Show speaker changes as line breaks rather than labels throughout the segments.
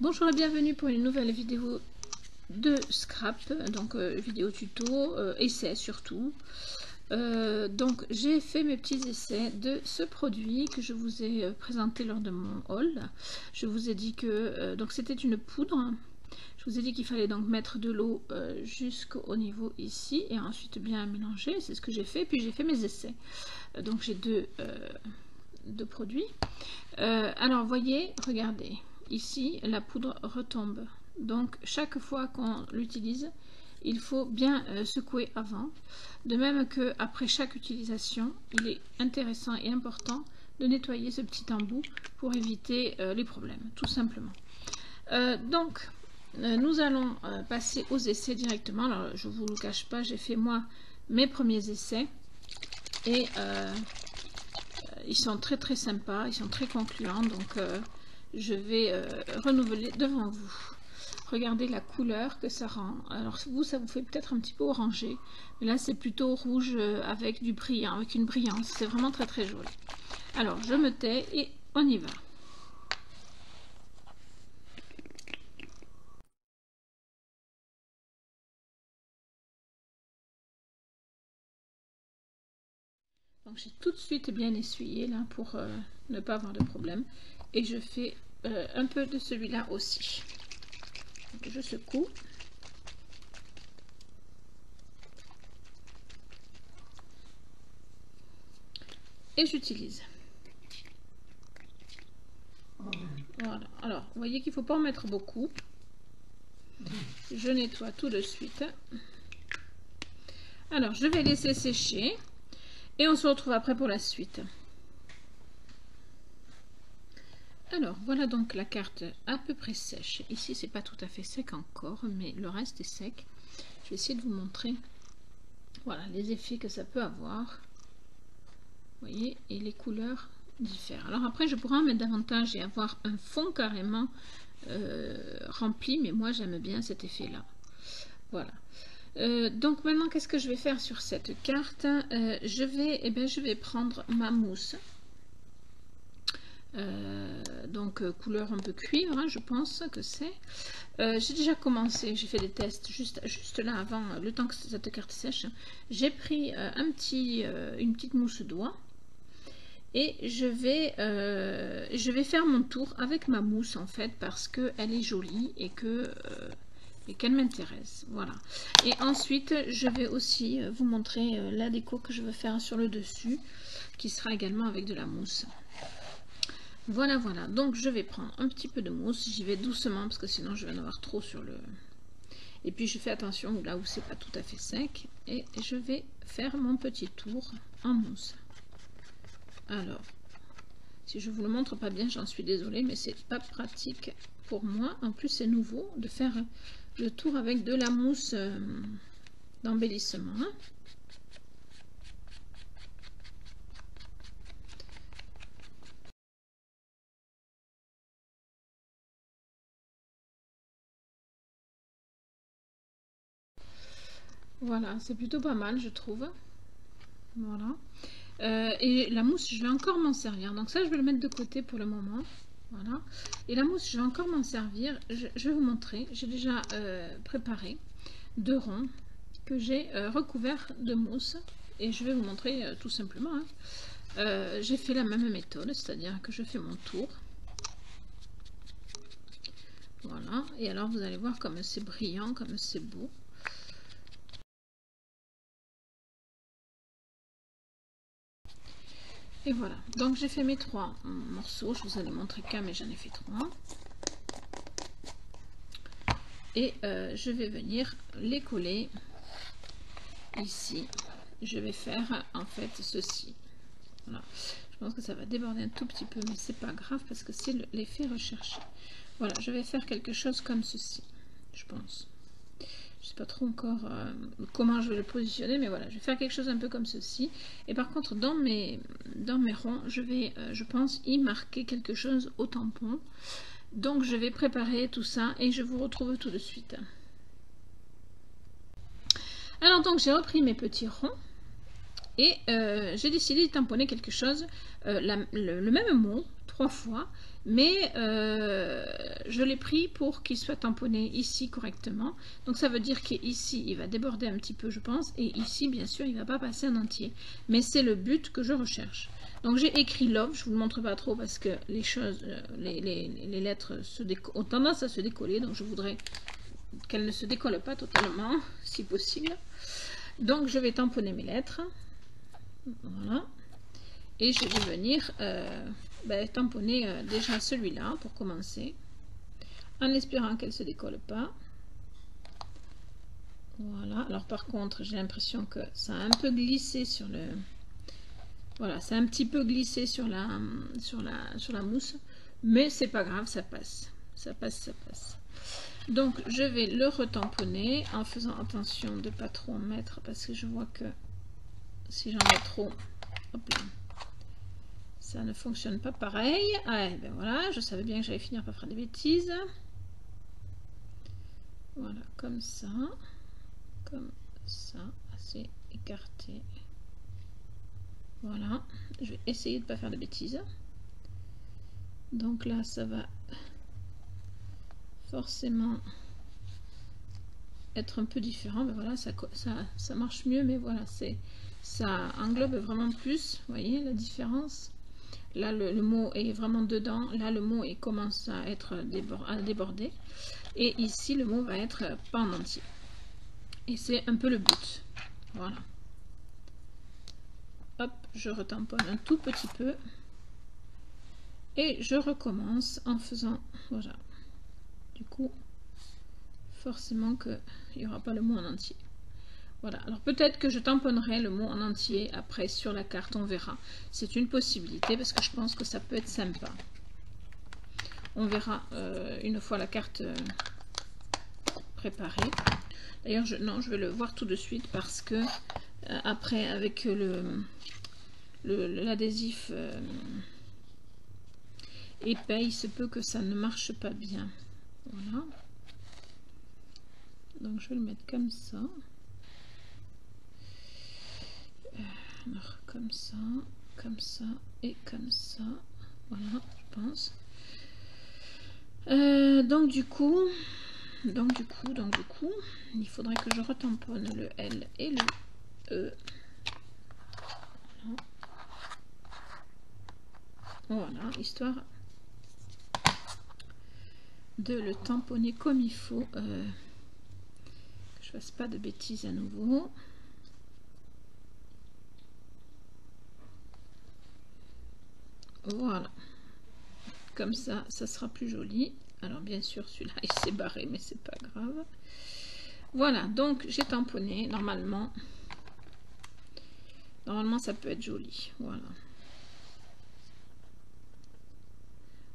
Bonjour et bienvenue pour une nouvelle vidéo de scrap, donc vidéo tuto, essai surtout. Donc j'ai fait mes petits essais de ce produit que je vous ai présenté lors de mon haul. Je vous ai dit que donc c'était une poudre. Je vous ai dit qu'il fallait donc mettre de l'eau jusqu'au niveau ici et ensuite bien mélanger. C'est ce que j'ai fait. Puis j'ai fait mes essais. Donc j'ai deux produits. Alors voyez, regardez. Ici, la poudre retombe. Donc, chaque fois qu'on l'utilise, il faut bien secouer avant. De même qu'après chaque utilisation, il est intéressant et important de nettoyer ce petit embout pour éviter les problèmes, tout simplement. Donc, nous allons passer aux essais directement. Alors, je ne vous le cache pas, j'ai fait moi mes premiers essais. Et ils sont très très sympas, ils sont très concluants. Donc, je vais renouveler devant vous. Regardez la couleur que ça rend. Alors vous, ça vous fait peut-être un petit peu orangé, mais là c'est plutôt rouge avec du brillant, avec une brillance. C'est vraiment très très joli. Alors je me tais et on y va. Donc j'ai tout de suite bien essuyé là pour ne pas avoir de problème. Et je fais un peu de celui-là aussi. Donc, je secoue. Et j'utilise. Voilà. Alors, vous voyez qu'il ne faut pas en mettre beaucoup. Je nettoie tout de suite. Alors, je vais laisser sécher. Et on se retrouve après pour la suite. Alors, voilà donc la carte à peu près sèche. Ici, c'est pas tout à fait sec encore, mais le reste est sec. Je vais essayer de vous montrer, voilà, les effets que ça peut avoir. Vous voyez, et les couleurs diffèrent. Alors après, je pourrais en mettre davantage et avoir un fond carrément rempli, mais moi, j'aime bien cet effet-là. Voilà. Donc maintenant, qu'est-ce que je vais faire sur cette carte? Je vais prendre ma mousse. Donc couleur un peu cuivre, hein, je pense que c'est. J'ai déjà commencé, j'ai fait des tests juste là avant, le temps que cette carte sèche. J'ai pris une petite mousse d'oie et je vais faire mon tour avec ma mousse en fait parce qu'elle est jolie et qu'elle m'intéresse. Voilà. Et ensuite, je vais aussi vous montrer la déco que je veux faire sur le dessus, qui sera également avec de la mousse. Voilà, voilà. Donc, je vais prendre un petit peu de mousse. J'y vais doucement parce que sinon, je vais en avoir trop sur le... Et puis, je fais attention là où c'est pas tout à fait sec. Et je vais faire mon petit tour en mousse. Alors, si je vous le montre pas bien, j'en suis désolée, mais c'est pas pratique pour moi. En plus, c'est nouveau de faire le tour avec de la mousse d'embellissement. Hein. Voilà, c'est plutôt pas mal, je trouve. Voilà. Et la mousse, je vais encore m'en servir. Donc ça, je vais le mettre de côté pour le moment. Voilà. Et la mousse, je vais encore m'en servir. Je vais vous montrer. J'ai déjà préparé 2 ronds que j'ai recouverts de mousse. Et je vais vous montrer tout simplement. Hein. J'ai fait la même méthode, c'est-à-dire que je fais mon tour. Voilà. Et alors, vous allez voir comme c'est brillant, comme c'est beau. Et voilà, donc j'ai fait mes 3 morceaux, je vous ai montré qu'un, mais j'en ai fait 3. Et je vais venir les coller ici. Je vais faire en fait ceci. Voilà. Je pense que ça va déborder un tout petit peu, mais c'est pas grave parce que c'est l'effet recherché. Voilà, je vais faire quelque chose comme ceci, je pense. Je sais pas trop encore comment je vais le positionner, mais voilà, je vais faire quelque chose un peu comme ceci. Et par contre, dans mes ronds, je vais, je pense, y marquer quelque chose au tampon. Donc, je vais préparer tout ça et je vous retrouve tout de suite. Alors, donc, j'ai repris mes petits ronds. Et j'ai décidé de tamponner quelque chose, le même mot, 3 fois, mais je l'ai pris pour qu'il soit tamponné ici correctement. Donc ça veut dire qu'ici, il va déborder un petit peu, je pense, et ici, bien sûr, il ne va pas passer en entier. Mais c'est le but que je recherche. Donc j'ai écrit love, je ne vous le montre pas trop parce que les choses, les lettres ont tendance à se décoller, donc je voudrais qu'elles ne se décollent pas totalement, si possible. Donc je vais tamponner mes lettres. Voilà. Et je vais venir tamponner déjà celui-là pour commencer, en espérant qu'elle ne se décolle pas. Voilà. Alors par contre, j'ai l'impression que ça a un peu glissé sur le... Voilà, ça a un petit peu glissé sur la mousse, mais c'est pas grave, ça passe. Ça passe, ça passe. Donc je vais le retamponner en faisant attention de ne pas trop en mettre parce que je vois que si j'en mets trop, hop là, ça ne fonctionne pas pareil. Ah, ben voilà, je savais bien que j'allais finir par faire des bêtises. Voilà, comme ça, assez écarté. Voilà, je vais essayer de ne pas faire de bêtises. Donc là, ça va forcément être un peu différent. Ben voilà, ça marche mieux, mais voilà, ça englobe vraiment plus. Vous voyez la différence? Là, le mot est vraiment dedans. Là, le mot commence à être débordé. Et ici, le mot va être pas en entier. Et c'est un peu le but. Voilà. Hop, je retamponne un tout petit peu. Et je recommence en faisant... Voilà. Du coup, forcément qu'il n'y aura pas le mot en entier. Voilà, alors peut-être que je tamponnerai le mot en entier après sur la carte, on verra. C'est une possibilité parce que je pense que ça peut être sympa. On verra une fois la carte préparée. D'ailleurs, je vais le voir tout de suite parce que après, avec l'adhésif épais, il se peut que ça ne marche pas bien. Voilà. Donc je vais le mettre comme ça. Alors comme ça et comme ça. Voilà, je pense. Donc du coup, il faudrait que je retamponne le L et le E. Voilà, histoire de le tamponner comme il faut. Que je fasse pas de bêtises à nouveau. Voilà. Comme ça, ça sera plus joli. Alors bien sûr, celui-là, il s'est barré, mais c'est pas grave. Voilà, donc j'ai tamponné. Normalement, ça peut être joli. Voilà.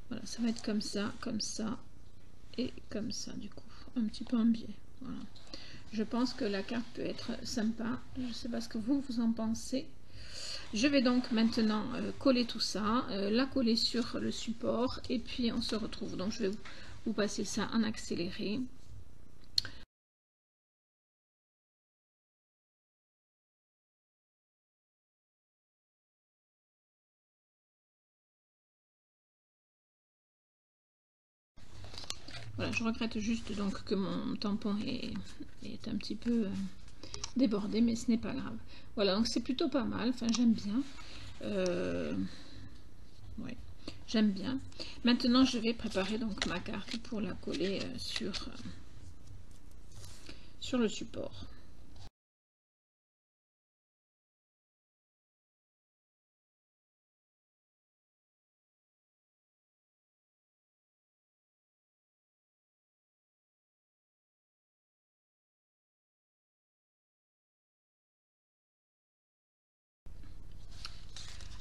Voilà, ça va être comme ça et comme ça, du coup. Un petit peu en biais. Voilà. Je pense que la carte peut être sympa. Je ne sais pas ce que vous en pensez. Je vais donc maintenant coller tout ça, la coller sur le support et puis on se retrouve. Donc je vais vous passer ça en accéléré. Voilà, je regrette juste donc que mon tampon est un petit peu débordé, mais ce n'est pas grave. Voilà, donc c'est plutôt pas mal. Enfin, j'aime bien. Ouais, j'aime bien. Maintenant, je vais préparer donc ma carte pour la coller sur le support.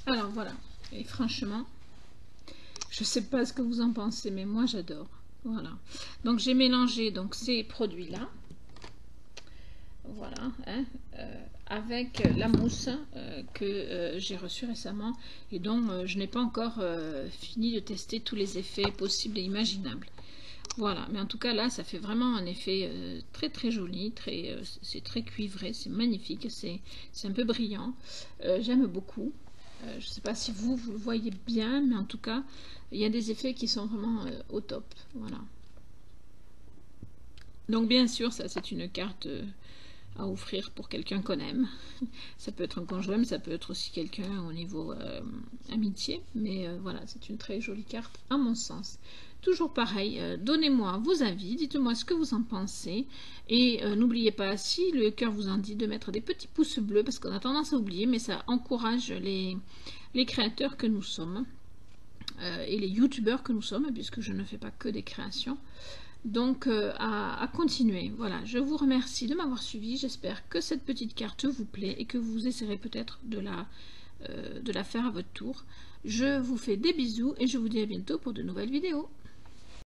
Alors voilà, et franchement, je sais pas ce que vous en pensez, mais moi j'adore. Voilà, donc j'ai mélangé donc ces produits là, voilà, hein, avec la mousse que j'ai reçue récemment et dont je n'ai pas encore fini de tester tous les effets possibles et imaginables. Voilà, mais en tout cas là, ça fait vraiment un effet très très joli, c'est très cuivré, c'est magnifique, c'est un peu brillant. J'aime beaucoup. Je ne sais pas si vous le voyez bien, mais en tout cas, il y a des effets qui sont vraiment au top. Voilà. Donc bien sûr, ça c'est une carte à offrir pour quelqu'un qu'on aime. Ça peut être un conjoint, mais ça peut être aussi quelqu'un au niveau amitié. Mais voilà, c'est une très jolie carte à mon sens. Toujours pareil, donnez-moi vos avis, dites-moi ce que vous en pensez. Et n'oubliez pas, si le cœur vous en dit, de mettre des petits pouces bleus, parce qu'on a tendance à oublier, mais ça encourage les créateurs que nous sommes. Et les youtubeurs que nous sommes, puisque je ne fais pas que des créations. Donc à continuer. Voilà, je vous remercie de m'avoir suivi. J'espère que cette petite carte vous plaît et que vous essaierez peut-être de la faire à votre tour. Je vous fais des bisous et je vous dis à bientôt pour de nouvelles vidéos.